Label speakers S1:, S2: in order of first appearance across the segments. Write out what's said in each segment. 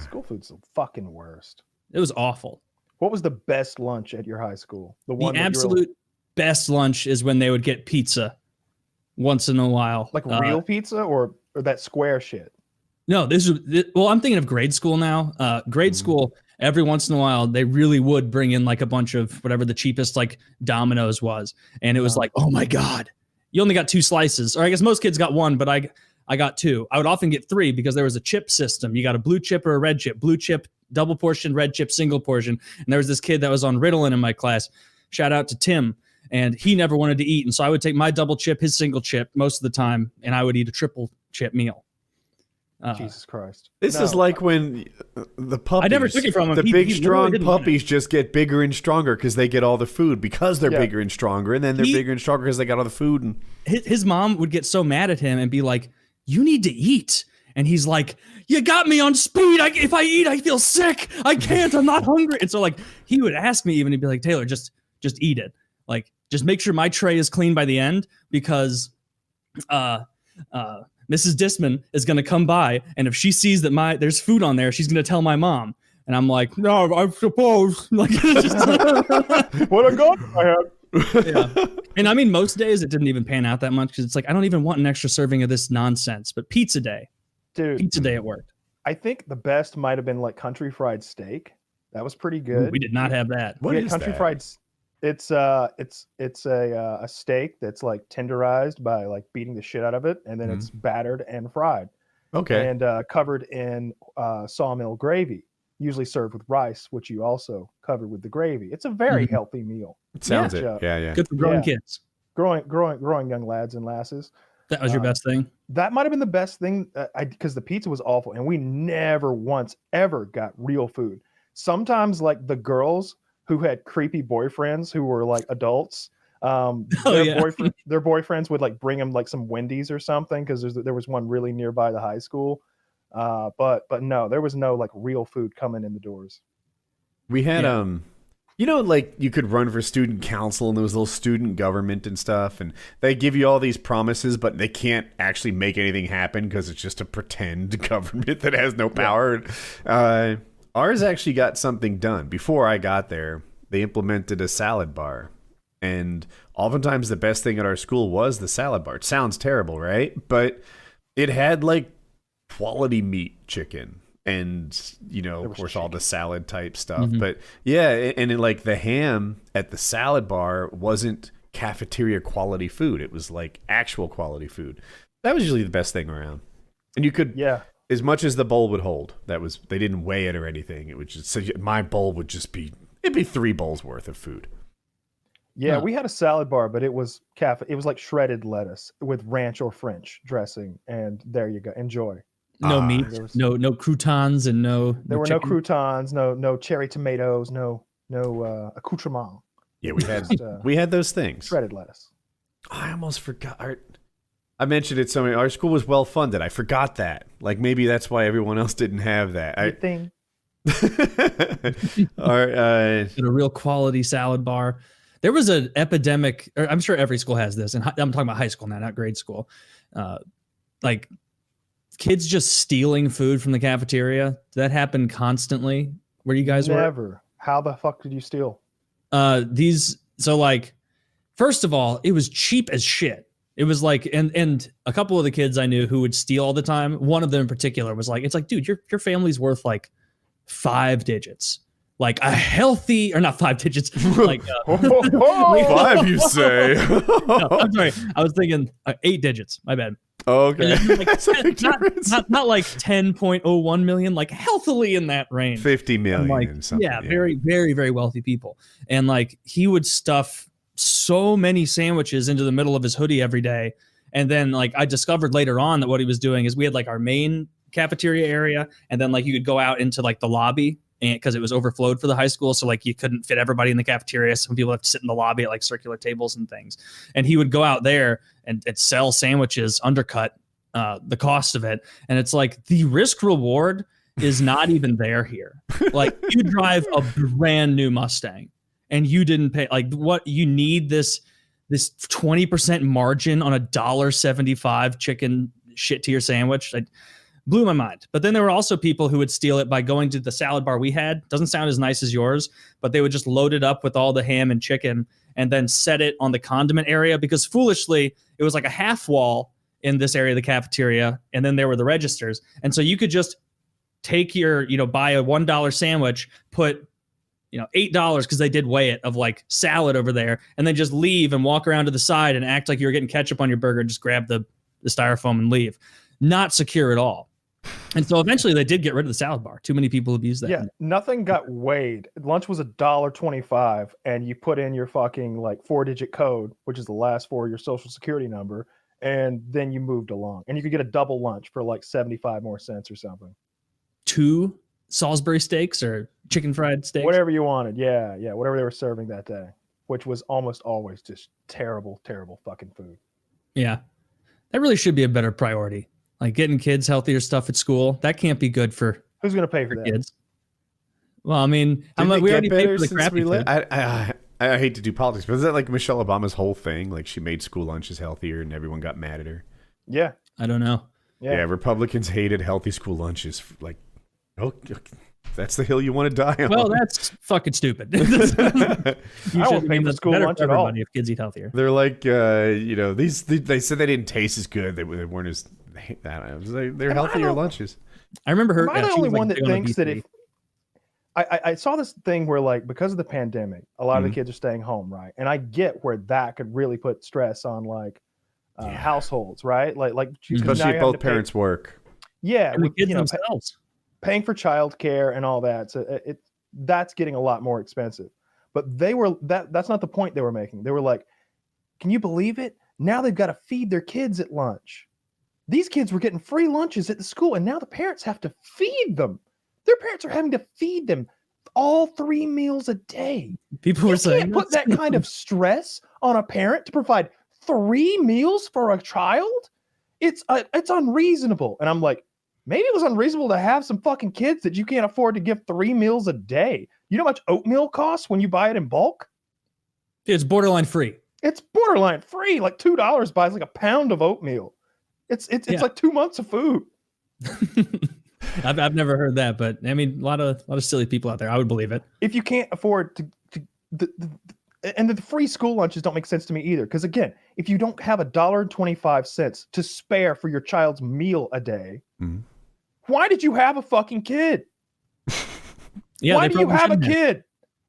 S1: School food's the fucking worst.
S2: It was awful.
S1: What was the best lunch at your high school?
S2: The absolute best lunch is when they would get pizza once in a while.
S1: Like real pizza or that square shit?
S2: No, I'm thinking of grade school now. Grade school, every once in a while, they really would bring in like a bunch of whatever the cheapest like Domino's was. And it was like, oh my God, you only got 2 slices. Or I guess most kids got 1, but I got 2. I would often get 3 because there was a chip system. You got a blue chip or a red chip. Blue chip, double portion, red chip, single portion. And there was this kid that was on Ritalin in my class. Shout out to Tim. And he never wanted to eat. And so I would take my double chip, his single chip most of the time, and I would eat a triple chip meal.
S1: Jesus Christ.
S3: This is like when the puppies,
S2: I never took it from him.
S3: The big, strong puppies just get bigger and stronger because they get all the food because they're bigger and stronger. And then they're bigger and stronger because they got all the food. And
S2: his mom would get so mad at him and be like, you need to eat. And he's like, you got me on speed. If I eat, I feel sick. I can't. I'm not hungry. And so like he would ask me even, he'd be like, Taylor, just eat it. Like, just make sure my tray is clean by the end because Mrs. Disman is going to come by, and if she sees that there's food on there, she's going to tell my mom. And I'm like, no, I suppose. Like,
S1: what a gun I have.
S2: Yeah. And I mean, most days it didn't even pan out that much because it's like, I don't even want an extra serving of this nonsense. But pizza day,
S1: dude,
S2: pizza day it worked.
S1: I think the best might have been like country fried steak. That was pretty good.
S2: We did not have that.
S1: What is country fried? It's a steak that's like tenderized by like beating the shit out of it, and then it's battered and fried.
S3: Okay.
S1: And covered in sawmill gravy, usually served with rice, which you also cover with the gravy. It's a very healthy meal.
S3: It sounds it. Yeah.
S2: Good for growing kids.
S1: Growing young lads and lasses.
S2: That was your best thing?
S1: That might have been the best thing because the pizza was awful, and we never once ever got real food. Sometimes like the girls who had creepy boyfriends who were like adults. Their boyfriends would like bring them like some Wendy's or something because there was one really nearby the high school. But no, there was no like real food coming in the doors.
S3: We had like you could run for student council and there was a little student government and stuff, and they give you all these promises, but they can't actually make anything happen because it's just a pretend government that has no power. Yeah. Ours actually got something done. Before I got there, they implemented a salad bar. And oftentimes the best thing at our school was the salad bar. It sounds terrible, right? But it had like quality meat chicken and, of course, all the salad type stuff. But yeah, and like the ham at the salad bar wasn't cafeteria quality food. It was like actual quality food. That was usually the best thing around. And you could...
S1: Yeah.
S3: As much as the bowl would hold, they didn't weigh it or anything. It would just, so my bowl would just be 3 bowls worth of food.
S1: Yeah, we had a salad bar, but it was like shredded lettuce with ranch or French dressing, and there you go. Enjoy.
S2: No meat, no croutons, and
S1: there were no croutons, no cherry tomatoes, no accoutrement.
S3: Yeah, we had those things.
S1: Shredded lettuce.
S3: I almost forgot. I mentioned it so many. Our school was well funded. I forgot that. Like maybe that's why everyone else didn't have that.
S1: Good thing.
S2: A real quality salad bar. There was an epidemic. I'm sure every school has this, and I'm talking about high school now, not grade school. Like kids just stealing food from the cafeteria. Did that happen constantly where you guys were?
S1: Never. How the fuck did you steal?
S2: First of all, it was cheap as shit. It was like, and a couple of the kids I knew who would steal all the time. One of them in particular was like, it's like, dude, your family's worth like 5 digits. Like a healthy, or not 5 digits, like
S3: 5, you say?
S2: No, I'm sorry, I was thinking 8 digits. My bad.
S3: Okay,
S2: like, not like 10.01 million, like healthily in that range.
S3: 50 million.
S2: Like, very, very, very wealthy people, and like he would stuff so many sandwiches into the middle of his hoodie every day. And then like I discovered later on that what he was doing is we had like our main cafeteria area, and then like you could go out into like the lobby, and because it was overflowed for the high school, so like you couldn't fit everybody in the cafeteria. Some people have to sit in the lobby at like circular tables and things, and he would go out there and sell sandwiches, undercut the cost of it. And it's like the risk reward is not even there here. Like you drive a brand new Mustang and you didn't pay, like what you need this 20% margin on $1.75 chicken shit to your sandwich. blew my mind. But then there were also people who would steal it by going to the salad bar we had. Doesn't sound as nice as yours, but they would just load it up with all the ham and chicken and then set it on the condiment area, because foolishly it was like a half wall in this area of the cafeteria, and then there were the registers. And so you could just take your, buy a $1 sandwich, put $8, because they did weigh it, of like salad over there, and then just leave and walk around to the side and act like you were getting ketchup on your burger and just grab the styrofoam and leave. Not secure at all. And so eventually they did get rid of the salad bar. Too many people abused that.
S1: Yeah, nothing got weighed. Lunch was $1.25, and you put in your fucking like 4-digit code, which is the last 4 of your social security number, and then you moved along. And you could get a double lunch for like 75 more cents or something.
S2: 2 Salisbury steaks or chicken fried steaks?
S1: Whatever you wanted. Yeah, whatever they were serving that day, which was almost always just terrible, terrible fucking food.
S2: Yeah. That really should be a better priority. Like getting kids healthier stuff at school. That can't be good for
S1: who's going to pay for that?
S2: Kids. Well, I mean, we already paid for the crappy food.
S3: I hate to do politics, but is that like Michelle Obama's whole thing? Like she made school lunches healthier and everyone got mad at her.
S1: Yeah.
S2: I don't know.
S3: Yeah, Republicans hated healthy school lunches. Like, oh, that's the hill you want to die on.
S2: Well, that's fucking stupid.
S1: I don't pay for school lunch at all.
S2: If kids eat healthier,
S3: they're like, they said they didn't taste as good. They weren't as. They're healthier lunches.
S2: I remember her.
S1: Am I the only one that thinks that if I saw this thing where like because of the pandemic, a lot of the kids are staying home, right? And I get where that could really put stress on like households, right? Like
S3: especially if both parents work.
S1: Yeah,
S2: and the kids themselves.
S1: Paying for childcare and all that, so that's getting a lot more expensive. But that's not the point they were making. They were like, can you believe it? Now they've got to feed their kids at lunch. These kids were getting free lunches at the school, and now the parents have to feed them. Their parents are having to feed them all 3 meals a day.
S2: People were saying,
S1: can't put that kind of stress on a parent to provide 3 meals for a child. It's unreasonable. And I'm like, maybe it was unreasonable to have some fucking kids that you can't afford to give 3 meals a day. You know how much oatmeal costs when you buy it in bulk?
S2: It's borderline free.
S1: It's borderline free. Like $2 buys like a pound of oatmeal. It's like 2 months of food.
S2: I've never heard that, but I mean, a lot of silly people out there. I would believe it.
S1: If you can't afford and the free school lunches don't make sense to me either. Because again, if you don't have $1.25 to spare for your child's meal a day, why did you have a fucking kid? Why do you have a kid?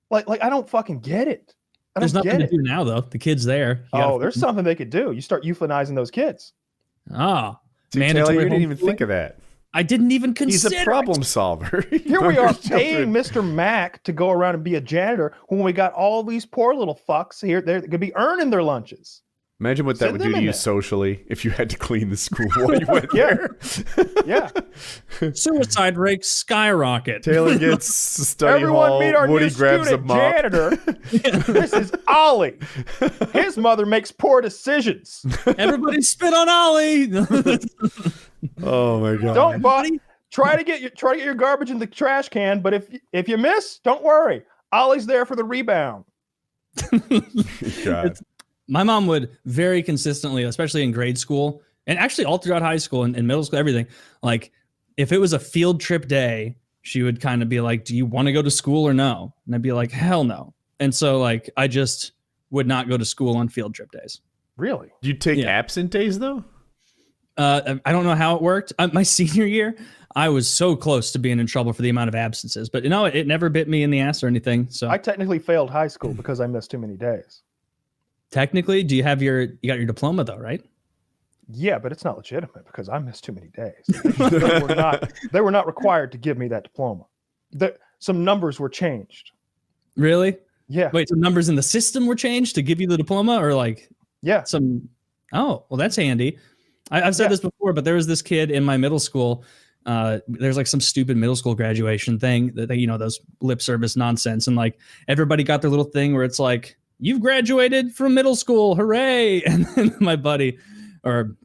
S1: Like I don't fucking get it.
S2: There's nothing to do now, though. The kid's there.
S1: There's something they could do. You start euthanizing those kids.
S3: Taylor, you didn't even think of that.
S2: I didn't even consider.
S3: He's a problem solver.
S1: Here we are paying Mr. Mac to go around and be a janitor when we got all these poor little fucks here. They're going to be earning their lunches.
S3: Imagine what that would do to you socially if you had to clean the school while you went there.
S1: Yeah.
S2: Suicide rates skyrocket.
S3: Taylor gets study
S1: Everyone
S3: hall.
S1: Meet our
S3: Woody
S1: new
S3: grabs a mop.
S1: janitor. This is Ollie. His mother makes poor decisions.
S2: Everybody spit on Ollie.
S3: Oh my god!
S1: Don't, buddy. Try to get your garbage in the trash can, but if you miss, don't worry. Ollie's there for the rebound.
S3: God.
S2: My mom would very consistently, especially in grade school, and actually all throughout high school and middle school, everything. Like, if it was a field trip day, she would kind of be like, "Do you want to go to school or no?" And I'd be like, "Hell no." And so, like, I just would not go to school on field trip days.
S1: Really?
S3: Do you take absent days though?
S2: I don't know how it worked. My senior year, I was so close to being in trouble for the amount of absences, but it never bit me in the ass or anything. So
S1: I technically failed high school because I missed too many days.
S2: Technically, you got your diploma though, right?
S1: Yeah, but it's not legitimate because I missed too many days. They were not required to give me that diploma. Some numbers were changed.
S2: Really?
S1: Yeah.
S2: Wait, some numbers in the system were changed to give you the diploma, or like some? Oh, well, that's handy. I've said this before, but there was this kid in my middle school. There's like some stupid middle school graduation thing that those lip service nonsense, and like everybody got their little thing where it's like, "You've graduated from middle school, hooray!" And then my buddy, or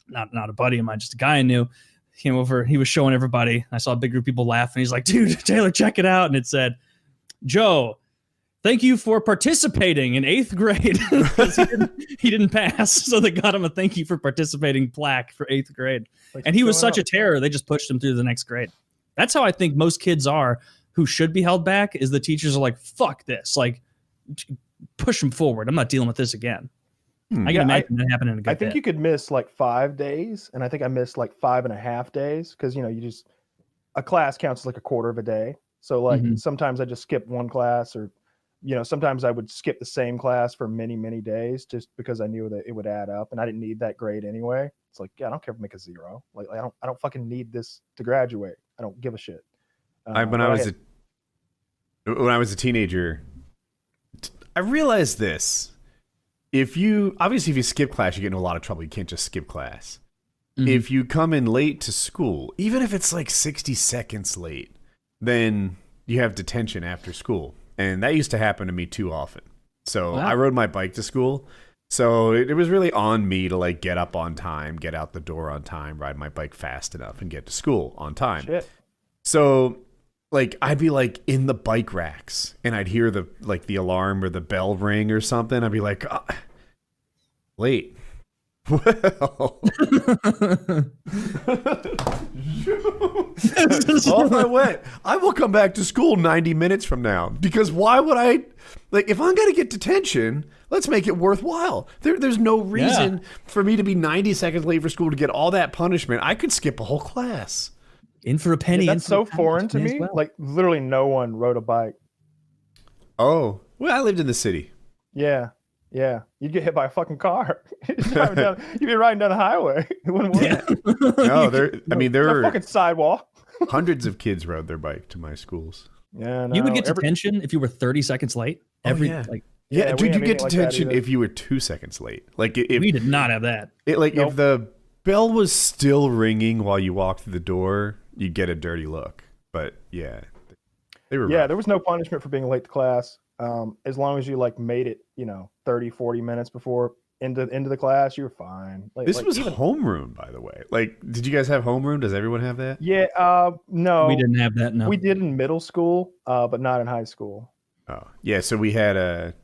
S2: not a buddy of mine, just a guy I knew, came over. He was showing everybody. I saw a big group of people laugh, and he's like, "Dude, Taylor, check it out!" And it said, "Joe, thank you for participating in 8th grade. 'Cause he didn't pass, so they got him a thank you for participating plaque for 8th grade. And he was such a terror, they just pushed him through the next grade. That's how I think most kids are who should be held back, is the teachers are like, fuck this. Like, push them forward. I'm not dealing with this again. I can imagine that happening in a good
S1: I think you could miss like 5 days, and I think I missed like 5.5 days because a class counts as like a quarter of a day. So like sometimes I just skip one class, or sometimes I would skip the same class for many, many days just because I knew that it would add up, and I didn't need that grade anyway. It's like, I don't care if I make a 0. Like I don't fucking need this to graduate. I don't give a shit.
S3: When I was a teenager, I realized this. If you skip class, you get in a lot of trouble. You can't just skip class. If you come in late to school, even if it's like 60 seconds late, then you have detention after school. And that used to happen to me too often. So I rode my bike to school. So it was really on me to like get up on time, get out the door on time, ride my bike fast enough, and get to school on time.
S1: Shit.
S3: So like I'd be like in the bike racks, and I'd hear the alarm or the bell ring or something. I'd be like, late. Well, off I went. I will come back to school 90 minutes from now, because why would I? Like, if I'm going to get detention, let's make it worthwhile. There's no reason for me to be 90 seconds late for school to get all that punishment. I could skip a whole class.
S2: In for a penny.
S1: That's so foreign to me. Well. Like, literally no one rode a bike.
S3: Oh, well, I lived in the city.
S1: Yeah. You'd get hit by a fucking car. You'd be riding down the highway. It wouldn't work.
S3: No, there were
S1: fucking sidewalk.
S3: Hundreds of kids rode their bike to my schools.
S1: Yeah, no.
S2: You would get detention if you were 30 seconds late.
S3: Dude, you get detention if you were 2 seconds late. Like,
S2: we did not have that.
S3: If the bell was still ringing while you walked through the door, you'd get a dirty look. But yeah, they were.
S1: Yeah, there was no punishment for being late to class. As long as you like made it, 30, 40 minutes before into the class, you're fine.
S3: This was homeroom, by the way. Like, did you guys have homeroom? Does everyone have that?
S1: Yeah. No,
S2: we didn't have that. No,
S1: we did in middle school, but not in high school.
S3: Oh, yeah. So we had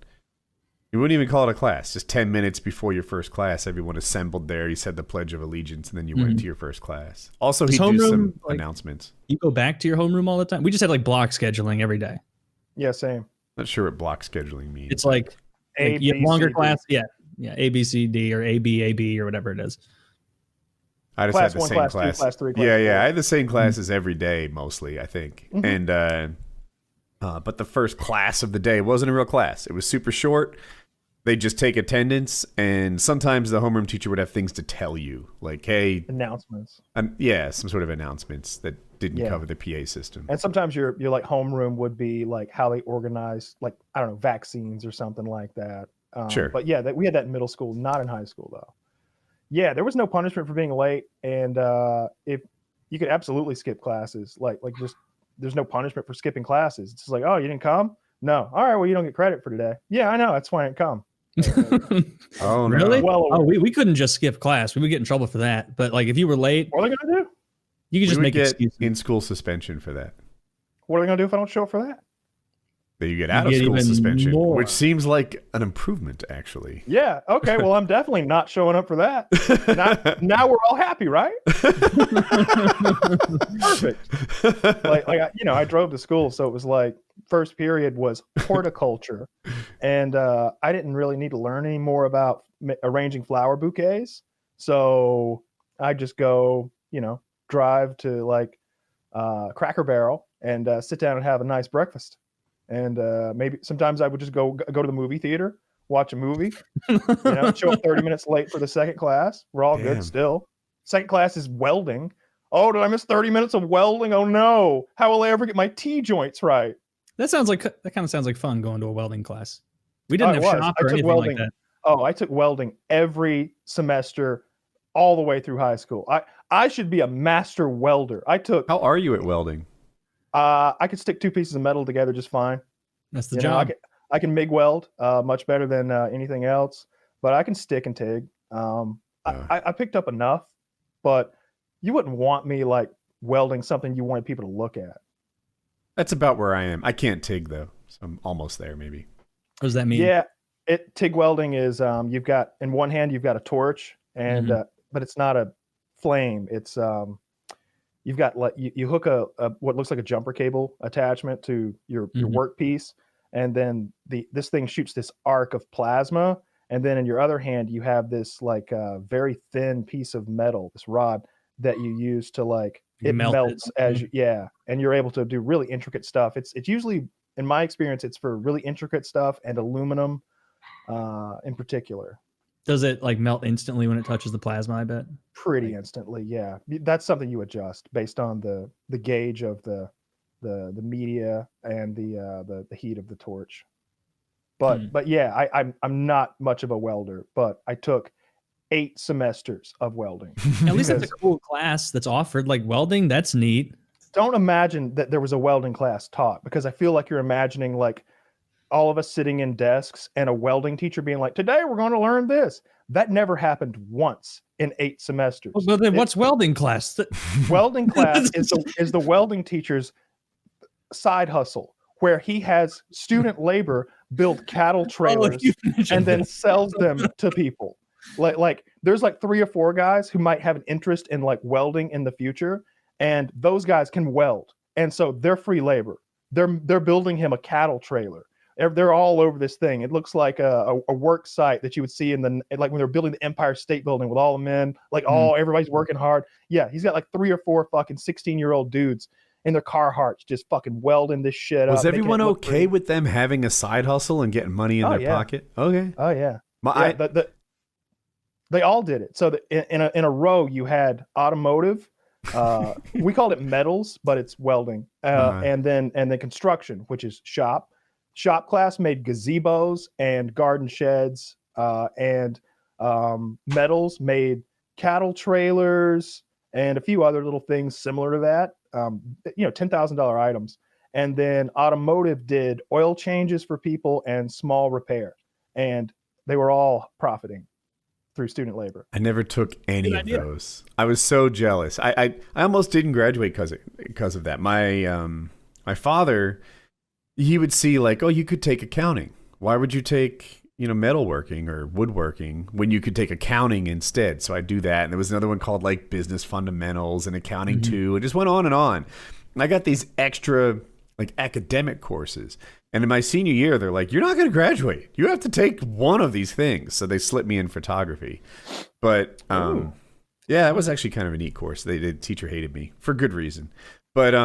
S3: you wouldn't even call it a class. Just 10 minutes before your first class, everyone assembled there. You said the Pledge of Allegiance, and then you went to your first class. Also, he'd do some announcements.
S2: You go back to your homeroom all the time? We just had like block scheduling every day.
S1: Yeah, same.
S3: Not sure what block scheduling means.
S2: It's like you have longer class. Yeah, A, B, C, D, or A, B, or whatever it is.
S3: I just had the same class.
S1: 2, class 3, class 4.
S3: I had the same classes every day, mostly, I think. And but the first class of the day wasn't a real class. It was super short. They just take attendance, and sometimes the homeroom teacher would have things to tell you, like, hey,
S1: announcements.
S3: Some sort of announcements that didn't cover the PA system.
S1: And sometimes your like homeroom would be like how they organize, like, I don't know, vaccines or something like that.
S3: Sure.
S1: But yeah, we had that in middle school, not in high school though. Yeah, there was no punishment for being late, and if you could absolutely skip classes, like just there's no punishment for skipping classes. It's just like, oh, you didn't come? No. All right, well, you don't get credit for today. Yeah, I know. That's why I didn't come.
S3: Oh, no.
S2: Really? Well, we couldn't just skip class. We would get in trouble for that. But like, if you were late,
S1: what are they gonna do?
S2: You could just make excuses.
S3: In-school suspension for that.
S1: What are they gonna do if I don't show up for that?
S3: That you get out of school suspension, which seems like an improvement, actually.
S1: Yeah. Okay. Well, I'm definitely not showing up for that. Now we're all happy, right? Perfect. Like I drove to school, so it was like first period was horticulture, and I didn't really need to learn any more about arranging flower bouquets. So I just go, drive to like Cracker Barrel and sit down and have a nice breakfast. And maybe sometimes I would just go to the movie theater, watch a movie, show up 30 minutes late for the second class. We're all good still. Second class is welding. Oh, did I miss 30 minutes of welding? Oh no. How will I ever get my T-joints right?
S2: That kind of sounds like fun, going to a welding class. We didn't have shop or anything like that.
S1: Oh, I took welding every semester all the way through high school. I should be a master welder.
S3: How are you at welding?
S1: I could stick 2 pieces of metal together just fine.
S2: That's the job.
S1: I can MIG weld much better than anything else, but I can stick and TIG. I picked up enough, but you wouldn't want me like welding something you wanted people to look at.
S3: That's about where I am. I can't TIG though, so I'm almost there maybe.
S2: What does that mean?
S1: Yeah, TIG welding is you've got in one hand you've got a torch, and but it's not a flame. It's you've got like you hook a what looks like a jumper cable attachment to your workpiece, and then this thing shoots this arc of plasma, and then in your other hand you have this like very thin piece of metal, this rod that you use to like it melts as and you're able to do really intricate stuff. It's usually, in my experience, it's for really intricate stuff and aluminum in particular.
S2: Does it like melt instantly when it touches the plasma? I bet.
S1: Pretty instantly, yeah. That's something you adjust based on the gauge of the media and the heat of the torch. But yeah, I'm not much of a welder, but I took 8 semesters of welding.
S2: At least it's a cool class that's offered, like welding. That's neat.
S1: Don't imagine that there was a welding class taught, because I feel like you're imagining like all of us sitting in desks and a welding teacher being like, today we're going to learn this. That never happened once in 8 semesters.
S2: Well, then what's welding class?
S1: Welding class is the welding teacher's side hustle, where he has student labor build cattle trailers and then sells them to people. Like there's like 3 or 4 guys who might have an interest in like welding in the future, and those guys can weld, and so they're free labor. They're building him a cattle trailer. They're all over this thing. It looks like a work site that you would see like when they're building the Empire State Building with all the men, like everybody's working hard. Yeah, he's got like 3 or 4 fucking 16-year-old dudes in their Carhartts just fucking welding this shit up.
S3: Was everyone okay with them having a side hustle and getting money in their pocket? Okay.
S1: Oh yeah. They all did it. So in a row you had automotive. We called it metals, but it's welding. And then construction, which is shop. Shop class made gazebos and garden sheds, and metals made cattle trailers and a few other little things similar to that. $10,000 items. And then automotive did oil changes for people and small repair, and they were all profiting through student labor.
S3: I never took any of those. I was so jealous. I almost didn't graduate because of that. My father, he would see like, oh, you could take accounting. Why would you take metalworking or woodworking when you could take accounting instead? So I do that. And there was another one called like business fundamentals and accounting too. It just went on and on. And I got these extra like academic courses. And in my senior year, they're like, you're not going to graduate. You have to take one of these things. So they slipped me in photography. But yeah, it was actually kind of a neat course. The teacher hated me for good reason. But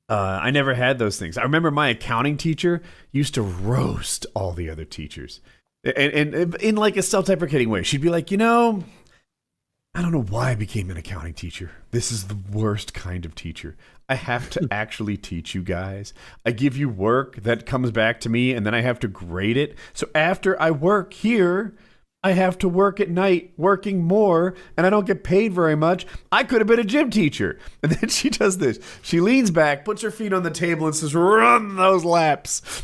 S3: I never had those things. I remember my accounting teacher used to roast all the other teachers. And in like a self-deprecating way. She'd be like, I don't know why I became an accounting teacher. This is the worst kind of teacher. I have to actually teach you guys. I give you work that comes back to me, and then I have to grade it. So after I work here, I have to work at night, working more, and I don't get paid very much. I could have been a gym teacher. And then she does this. She leans back, puts her feet on the table, and says, run those laps.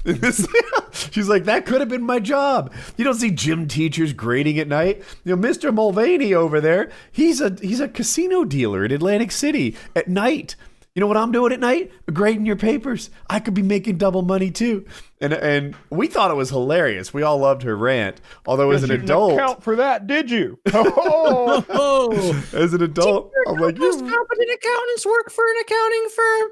S3: She's like, that could have been my job. You don't see gym teachers grading at night. Mr. Mulvaney over there, he's a casino dealer in Atlantic City at night. You know what I'm doing at night? Grading your papers. I could be making double money too. And we thought it was hilarious. We all loved her rant. Although as an adult,
S1: you didn't account for that, did you? Oh.
S3: As an adult, I'm like,
S2: most competent accountants work for an accounting firm.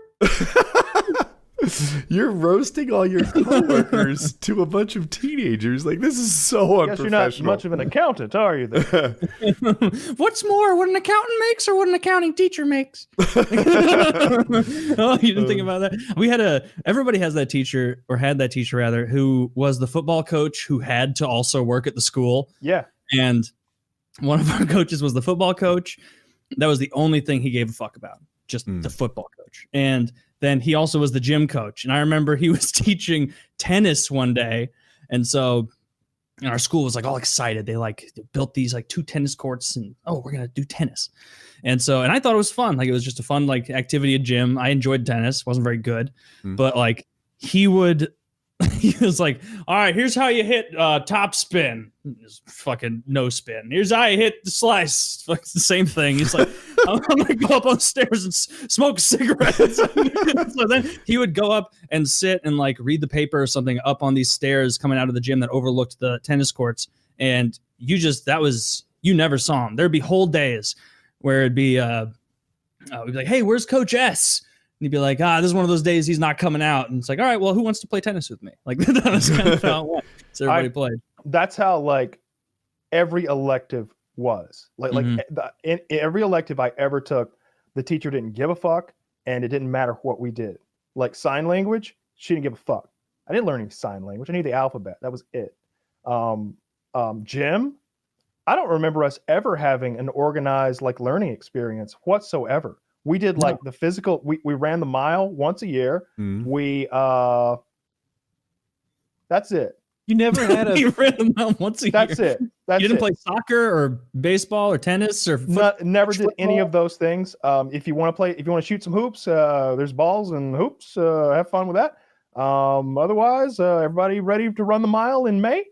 S3: You're roasting all your coworkers to a bunch of teenagers. Like, this is so unprofessional.
S1: Guess you're not much of an accountant, are you?
S2: What's more, what an accountant makes or what an accounting teacher makes? Oh, you didn't think about that? Everybody has that teacher, or had that teacher rather, who was the football coach who had to also work at the school.
S1: Yeah.
S2: And one of our coaches was the football coach. That was the only thing he gave a fuck about, just the football coach. And then he also was the gym coach. And I remember he was teaching tennis one day. And so our school was like all excited. They built these like 2 tennis courts and, we're going to do tennis. And I thought it was fun. Like, it was just a fun like activity at gym. I enjoyed tennis. Wasn't very good, but like he was like, all right, here's how you hit top spin. Just fucking no spin. Here's how you hit the slice. It's the same thing. He's like, I'm gonna go up on stairs and smoke cigarettes. So then he would go up and sit and like read the paper or something up on these stairs coming out of the gym that overlooked the tennis courts. And you never saw him. There'd be whole days where it'd be we'd be like, hey, where's Coach S? And he'd be like, this is one of those days he's not coming out. And it's like, all right, well, who wants to play tennis with me? Like that was kind of how it went. So everybody played.
S1: That's how like every elective was. In every elective I ever took, the teacher didn't give a fuck, and it didn't matter what we did. Like sign language, she didn't give a fuck. I didn't learn any sign language. I knew the alphabet. That was it. Gym, I don't remember us ever having an organized like learning experience whatsoever. We did like the physical, we ran the mile once a year. We that's it.
S3: You never had a
S2: You ran the mile once a year.
S1: That's it.
S2: You didn't play soccer or baseball or tennis or
S1: never did
S2: football?
S1: any of those things. If you want to shoot some hoops, there's balls and hoops. Have fun with that. Otherwise, everybody ready to run the mile in May?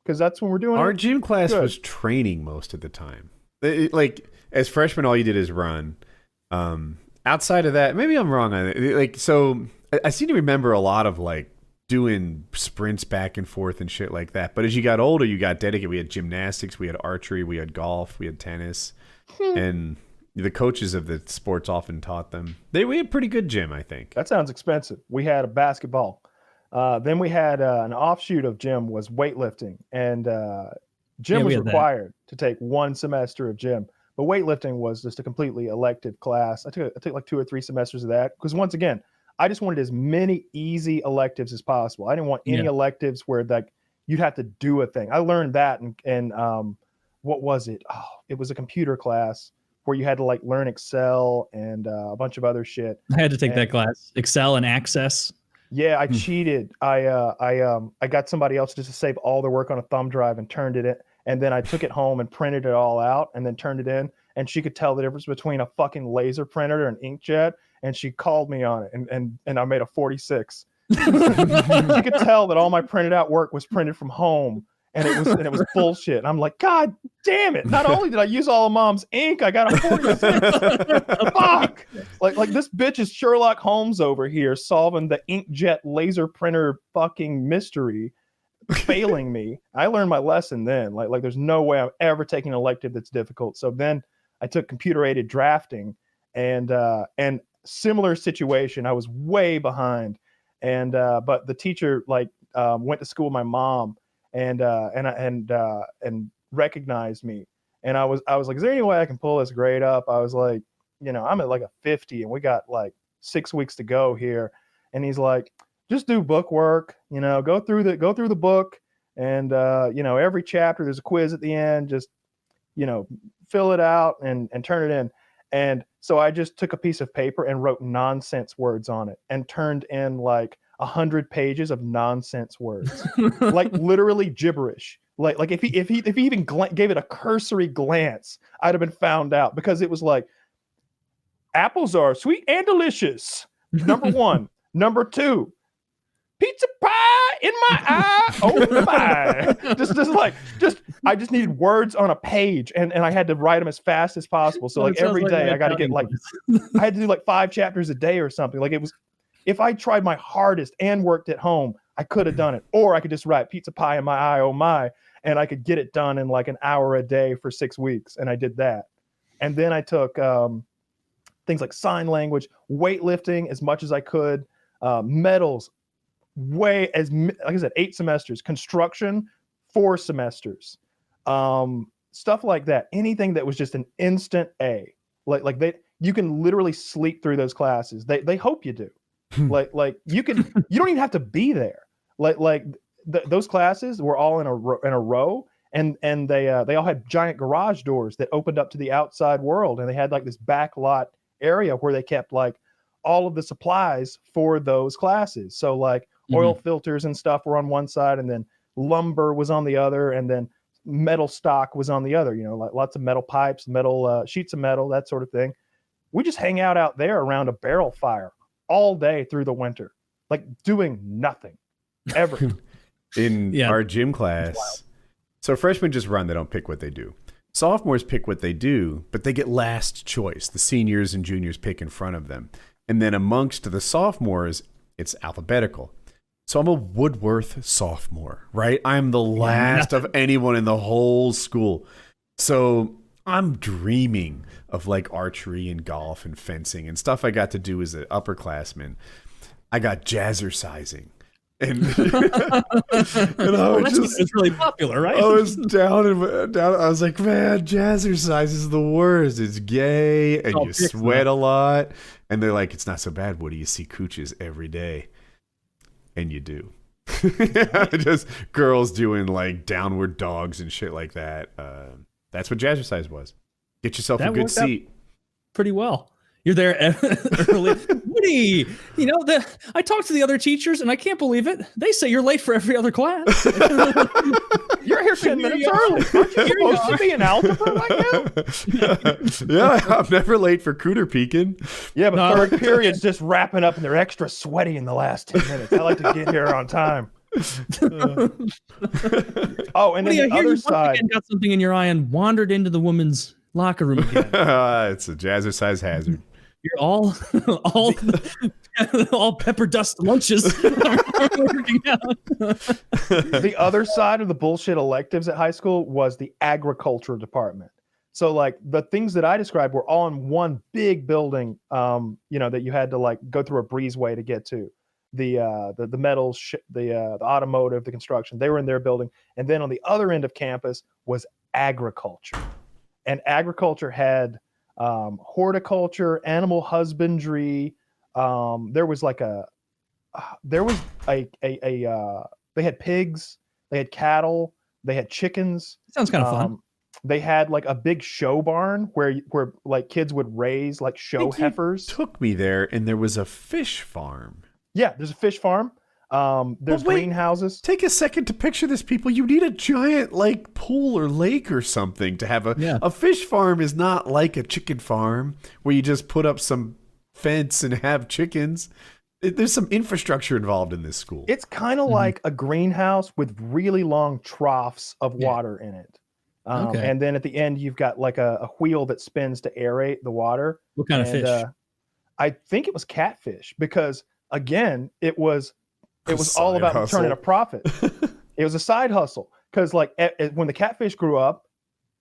S1: Because that's when we're doing
S3: our gym class was training most of the time. Like as freshmen, all you did is run. Outside of that, maybe I'm wrong on it. Like, so I seem to remember a lot of like doing sprints back and forth and shit like that. But as you got older, you got dedicated. We had gymnastics, we had archery, we had golf, we had tennis, and the coaches of the sports often taught them. We had pretty good gym, I think.
S1: That sounds expensive. We had a basketball. Then we had an offshoot of gym was weightlifting, and gym was required to take one semester of gym. But weightlifting was just a completely elective class. I took like 2 or 3 semesters of that because once again, I just wanted as many easy electives as possible. I didn't want any electives where like you'd have to do a thing. I learned that and what was it? Oh, it was a computer class where you had to like learn Excel and a bunch of other shit.
S2: I had to take that class, Excel and Access.
S1: Yeah, I cheated. I got somebody else just to save all their work on a thumb drive and turned it in. And then I took it home and printed it all out and then turned it in. And she could tell the difference between a fucking laser printer and inkjet. And she called me on it. And I made a 46. She could tell that all my printed out work was printed from home. And it was bullshit. And I'm like, God damn it. Not only did I use all of mom's ink, I got a 46. Fuck. Like this bitch is Sherlock Holmes over here solving the inkjet laser printer fucking mystery. Failing me. I learned my lesson then. Like there's no way I'm ever taking an elective that's difficult. So then I took computer aided drafting and similar situation. I was way behind. And but the teacher like went to school with my mom and recognized me. And I was like, is there any way I can pull this grade up? I was like, I'm at like a 50 and we got like 6 weeks to go here. And he's like, just do book work, go through the book and, every chapter, there's a quiz at the end, just, fill it out and turn it in. And so I just took a piece of paper and wrote nonsense words on it and turned in like 100 pages of nonsense words, like literally gibberish. Like if he even gave it a cursory glance, I'd have been found out because it was like, apples are sweet and delicious. Number 1, number 2. Pizza pie in my eye. Oh my. I just needed words on a page and I had to write them as fast as possible. So like every day I got to get like, I had to do like 5 chapters a day or something. Like it was, if I tried my hardest and worked at home, I could have done it. Or I could just write pizza pie in my eye. Oh my. And I could get it done in like an hour a day for 6 weeks. And I did that. And then I took things like sign language, weightlifting as much as I could, medals, like I said, 8 semesters, construction, 4 semesters, stuff like that. Anything that was just an instant A, you can literally sleep through those classes. They hope you do. like you don't even have to be there. Those classes were all in a row, and they all had giant garage doors that opened up to the outside world, and they had like this back lot area where they kept like all of the supplies for those classes. So like oil filters and stuff were on one side, and then lumber was on the other, and then metal stock was on the other, like lots of metal pipes, metal sheets of metal, that sort of thing. We just hang out there around a barrel fire all day through the winter, like doing nothing ever.
S3: In our gym class, so freshmen just run, they don't pick what they do. sophomores pick what they do, but they get last choice. The seniors and juniors pick in front of them. And then amongst the sophomores, it's alphabetical. So I'm a Woodworth sophomore, right? I'm the last of anyone in the whole school. So I'm dreaming of like archery and golf and fencing and stuff I got to do as an upperclassman. I got jazzercising. And, and I was just,
S2: it's really popular, right?
S3: I was down. I was like, man, jazzercise is the worst. It's gay and you sweat a lot. And they're like, it's not so bad, Woody. You see cooches every day. And you do. Just girls doing like downward dogs and shit like that. That's what jazzercise was. Get yourself a good seat.
S2: Pretty well. You're there early. Woody, you know, I talked to the other teachers and I can't believe it. They say you're late for every other class.
S1: You're here 10 minutes early. Aren't you supposed to be in algebra right now?
S3: Yeah, I'm never late for cooter peeking.
S1: Yeah, but third period's just wrapping up and they're extra sweaty in the last 10 minutes. I like to get here on time. Oh, and then the other side.
S2: You got something in your eye and wandered into the woman's locker room again.
S3: It's a jazzercise hazard.
S2: You're all pepper dust lunches.
S1: The other side of the bullshit electives at high school was the agriculture department. So like the things that I described were all in one big building, that you had to like go through a breezeway to get to. The metals, the automotive, the construction, they were in their building. And then on the other end of campus was agriculture. And agriculture had horticulture, animal husbandry. There was they had pigs, they had cattle, they had chickens.
S2: Sounds kind of fun.
S1: They had like a big show barn where like kids would raise like show heifers.
S3: You took me there, and there was a fish farm.
S1: Yeah, there's a fish farm. There's greenhouses.
S3: Take a second to picture this, people. You need a giant like pool or lake or something to have a fish farm. Is not like a chicken farm where you just put up some fence and have chickens. There's some infrastructure involved in this school.
S1: It's kind of like a greenhouse with really long troughs of water in it. And then at the end, you've got like a wheel that spins to aerate the water.
S2: What kind of fish?
S1: I think it was catfish because again, it was all about turning a profit. It was a side hustle because like when the catfish grew up,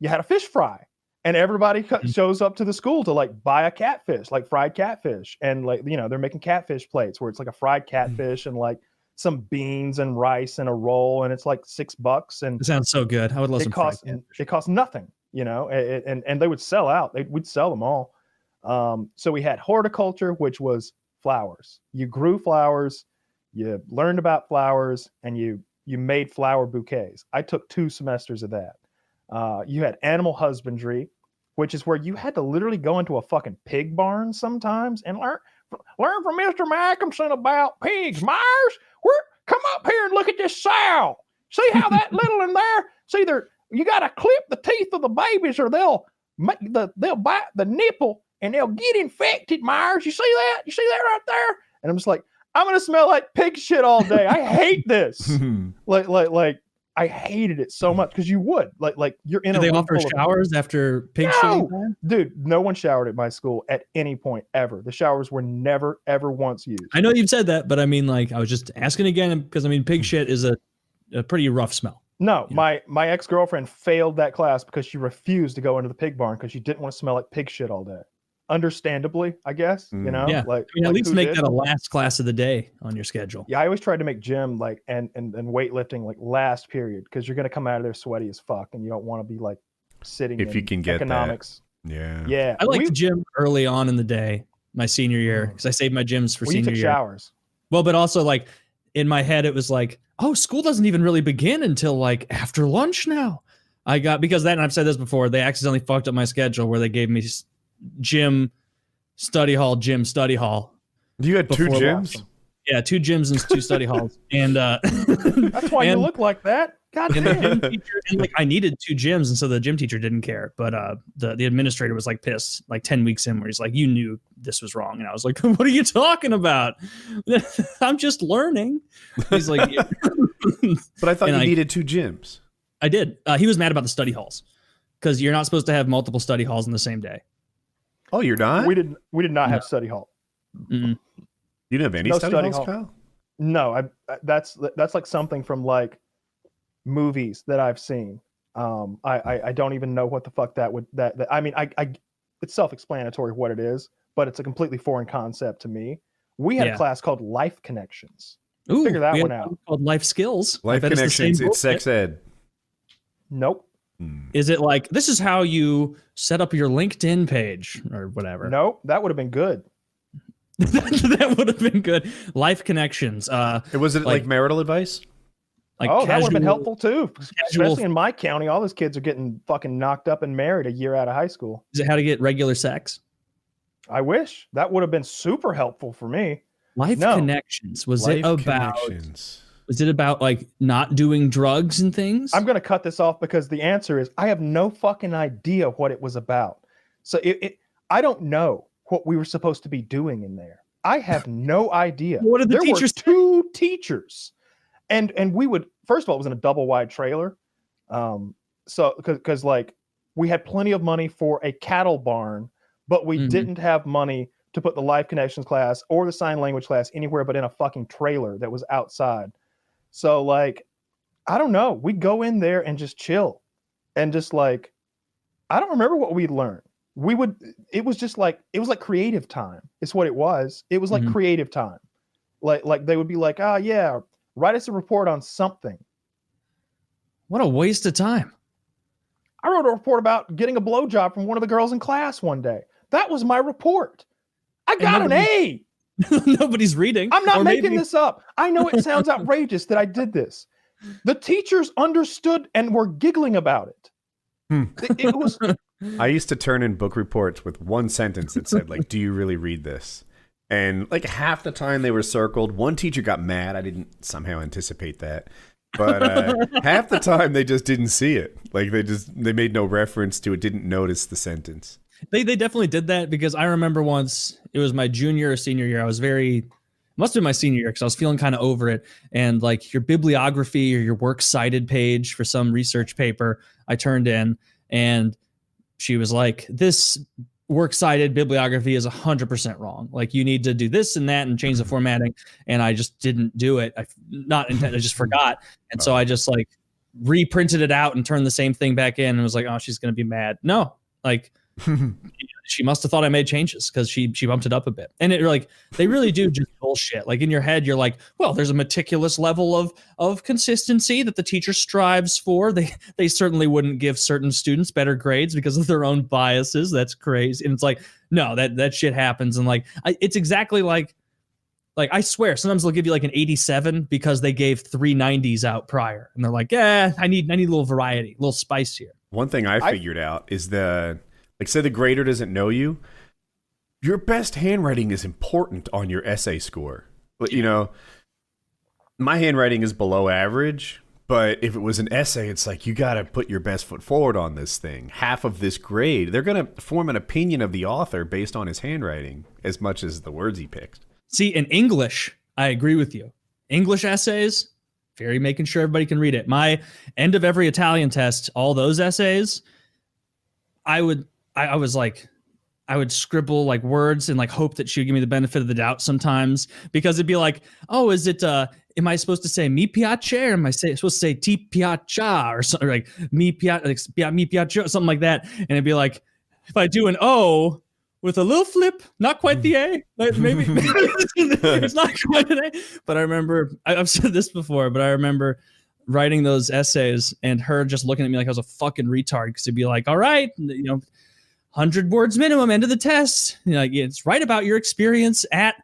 S1: you had a fish fry and everybody shows up to the school to like buy a catfish, like fried catfish. And like, they're making catfish plates where it's like a fried catfish and like some beans and rice and a roll. And it's like $6. And
S2: it sounds so good. I would love some fried catfish.
S1: It costs nothing, and they would sell out. We'd sell them all. So we had horticulture, which was flowers. You grew flowers. You learned about flowers and you made flower bouquets. I took 2 semesters of that. You had animal husbandry, which is where you had to literally go into a fucking pig barn sometimes and learn from Mr. Mackinson about pigs. Myers, come up here and look at this sow. See how that little in there? See there, you got to clip the teeth of the babies or they'll bite the nipple and they'll get infected. Myers, you see that? You see that right there? And I'm just like, I'm gonna smell like pig shit all day. I hate this. like I hated it so much because you would like you're in.
S2: Did they offer showers after pig shit?
S1: Dude, no one showered at my school at any point ever. The showers were never ever once used.
S2: I know you've said that, but I mean, like, I was just asking again because I mean, pig shit is a pretty rough smell.
S1: No, my ex-girlfriend failed that class because she refused to go into the pig barn because she didn't want to smell like pig shit all day. Understandably, I guess,
S2: Yeah.
S1: like,
S2: I mean, at least make that a last class of the day on your schedule.
S1: Yeah. I always tried to make gym like, and weightlifting like last period. Cause you're going to come out of there sweaty as fuck. And you don't want to be like sitting
S3: if you can get economics. That. Yeah.
S1: Yeah.
S2: I liked gym early on in the day, my senior year. Cause I saved my gyms for senior year.
S1: Showers.
S2: Well, but also like in my head, it was like, oh, school doesn't even really begin until like after lunch now. Because then I've said this before, they accidentally fucked up my schedule where they gave me gym, study hall, gym, study hall.
S3: You had 2 gyms?
S2: Yeah, 2 gyms and 2 study halls. And
S1: that's why you look like that. God damn.
S2: The gym teacher, and like I needed 2 gyms, and so the gym teacher didn't care. But the administrator was like pissed, like 10 weeks in, where he's like, "You knew this was wrong," and I was like, "What are you talking about? I'm just learning." He's like,
S3: "But I thought you needed 2 gyms."
S2: I did. He was mad about the study halls. because you're not supposed to have multiple study halls in the same day.
S3: Oh, you're not?
S1: We did not have study hall.
S2: Mm-mm.
S3: You didn't have any
S1: No
S3: study
S1: study
S3: halls,
S1: hall.
S3: Kyle?
S1: No, that's like something from like movies that I've seen. I don't even know what the fuck that would I mean, it's self-explanatory what it is, but it's a completely foreign concept to me. We had a class called Life Connections.
S2: Ooh,
S1: Figure that
S2: we
S1: one
S2: had
S1: out.
S2: called Life Skills. I
S3: Life
S2: bet the same
S3: Connections, it's
S2: bullshit.
S3: sex ed.
S1: Nope.
S2: Is it like, this is how you set up your LinkedIn page or whatever?
S1: Nope. That would have been good.
S2: That would have been good. Life Connections.
S3: Was it like marital advice?
S2: Like
S1: that would have been
S2: casual-
S1: helpful too. Especially in my county, all those kids are getting fucking knocked up and married a year out of high school.
S2: Is it how to get regular sex?
S1: I wish that would have been super helpful for me.
S2: Life
S1: No.
S2: Connections. Was
S3: Life
S2: it about?
S3: Connections.
S2: Was it about like not doing drugs and things?
S1: I'm going to cut this off because the answer is I have no fucking idea what it was about. So I don't know what we were supposed to be doing in there. I have no idea.
S2: What did the
S1: there
S2: teachers
S1: were 2 teachers, and we would, first of all, it was in a double wide trailer. So because like we had plenty of money for a cattle barn, but we didn't have money to put the Life Connections class or the sign language class anywhere but in a fucking trailer that was outside. So like, I don't know. We'd go in there and just chill and just like, I don't remember what we'd learn. It was like creative time. It's what it was. It was like creative time. Like they would be like, oh yeah, write us a report on something.
S2: What a waste of time.
S1: I wrote a report about getting a blowjob from one of the girls in class one day. That was my report. I got an A.
S2: Nobody's reading.
S1: I'm not
S2: Or
S1: making
S2: maybe-
S1: this up. I know it sounds outrageous that I did this. The teachers understood and were giggling about it. It was.
S3: I used to turn in book reports with one sentence that said, like, do you really read this? And like half the time they were circled. One teacher got mad. I didn't somehow anticipate that. But half the time they just didn't see it. Like they made no reference to it, didn't notice the sentence.
S2: They definitely did that because I remember once, it was my junior or senior year. Must have been my senior year because I was feeling kind of over it. And like your bibliography or your works cited page for some research paper, I turned in and she was like, this works cited bibliography is 100% wrong. Like you need to do this and that and change the formatting. And I just didn't do it. I just forgot. And so I just like reprinted it out and turned the same thing back in and was like, oh, she's going to be mad. No, like she must have thought I made changes because she bumped it up a bit. And it like they really do just bullshit. Like in your head, you're like, well, there's a meticulous level of consistency that the teacher strives for. They certainly wouldn't give certain students better grades because of their own biases. That's crazy. And it's like, no, that shit happens. And like it's exactly like I swear, sometimes they'll give you like an 87 because they gave 3 90s out prior. And they're like, yeah, I need a little variety, a little spice here.
S3: One thing I figured out is like say the grader doesn't know you, your best handwriting is important on your essay score. But you know, my handwriting is below average, but if it was an essay, it's like you got to put your best foot forward on this thing. Half of this grade, they're going to form an opinion of the author based on his handwriting as much as the words he picked.
S2: See, in English, I agree with you. English essays, very making sure everybody can read it. My end of every Italian test, all those essays, I would scribble like words and like hope that she would give me the benefit of the doubt sometimes because it'd be like, oh, is it, am I supposed to say mi piace or am I supposed to say ti piaccia or something like mi piace, something like that. And it'd be like, if I do an O with a little flip, not quite the A, like maybe it's not quite an A. But I remember, I've said this before, but I remember writing those essays and her just looking at me like I was a fucking retard because it'd be like, all right, 100 words minimum, end of the test. Like, it's write about your experience at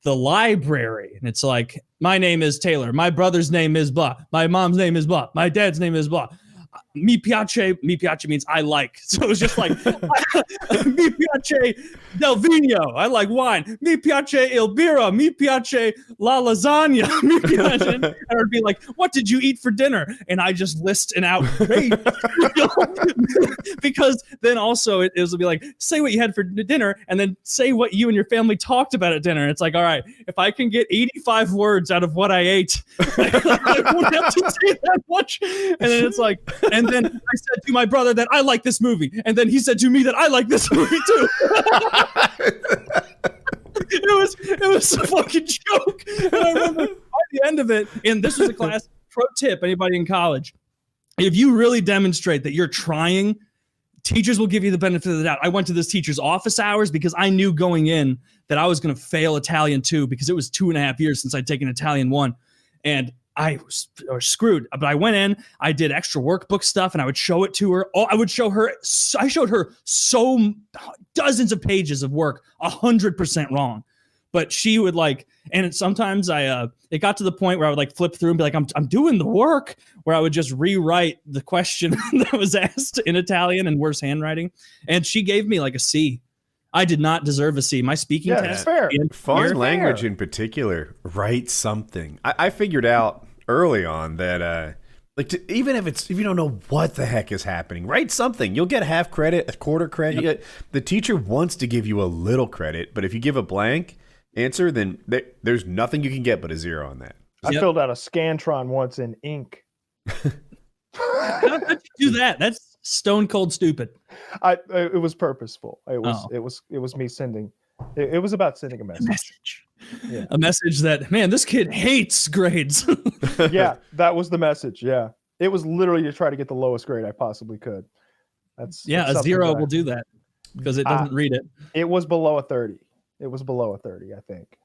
S2: the library. And it's like, my name is Taylor. My brother's name is blah. My mom's name is blah. My dad's name is blah. Mi piace means I like. So it was just like, mi piace del vino. I like wine. Mi piace il birra. Mi piace la lasagna. Mi piace. And it would be like, what did you eat for dinner? And I just list an outrage. Because then also it would be like, say what you had for dinner and then say what you and your family talked about at dinner. And it's like, all right, if I can get 85 words out of what I ate, I wouldn't have to say that much. And then it's like, and And then I said to my brother that I like this movie. And then he said to me that I like this movie too. It was a fucking joke. And I remember by the end of it, and this was a class pro tip, anybody in college, if you really demonstrate that you're trying, teachers will give you the benefit of the doubt. I went to this teacher's office hours because I knew going in that I was going to fail Italian 2 because it was 2.5 years since I'd taken Italian 1. And I was screwed. But I went in, I did extra workbook stuff, and I would show it to her. Oh, I showed her so dozens of pages of work, 100% wrong. But she would and sometimes it got to the point where I would flip through and be like, I'm doing the work, where I would just rewrite the question that was asked in Italian and worse handwriting. And she gave me a C. I did not deserve a C. My speaking test.
S1: Fair.
S3: Foreign language in particular, write something. I figured out early on that even if you don't know what the heck is happening, write something. You'll get half credit, a quarter credit. The teacher wants to give you a little credit, but if you give a blank answer, then there's nothing you can get but a 0 on that.
S1: I filled out a Scantron once in ink.
S2: How did you do that? That's stone cold stupid.
S1: It was purposeful. It was me sending. It was about sending a message. Yeah.
S2: A message that, man, this kid hates grades.
S1: Yeah, that was the message. Yeah, it was literally to try to get the lowest grade I possibly could.
S2: A 0 will do that because it doesn't read it.
S1: It was below a 30. It was below a 30, I think.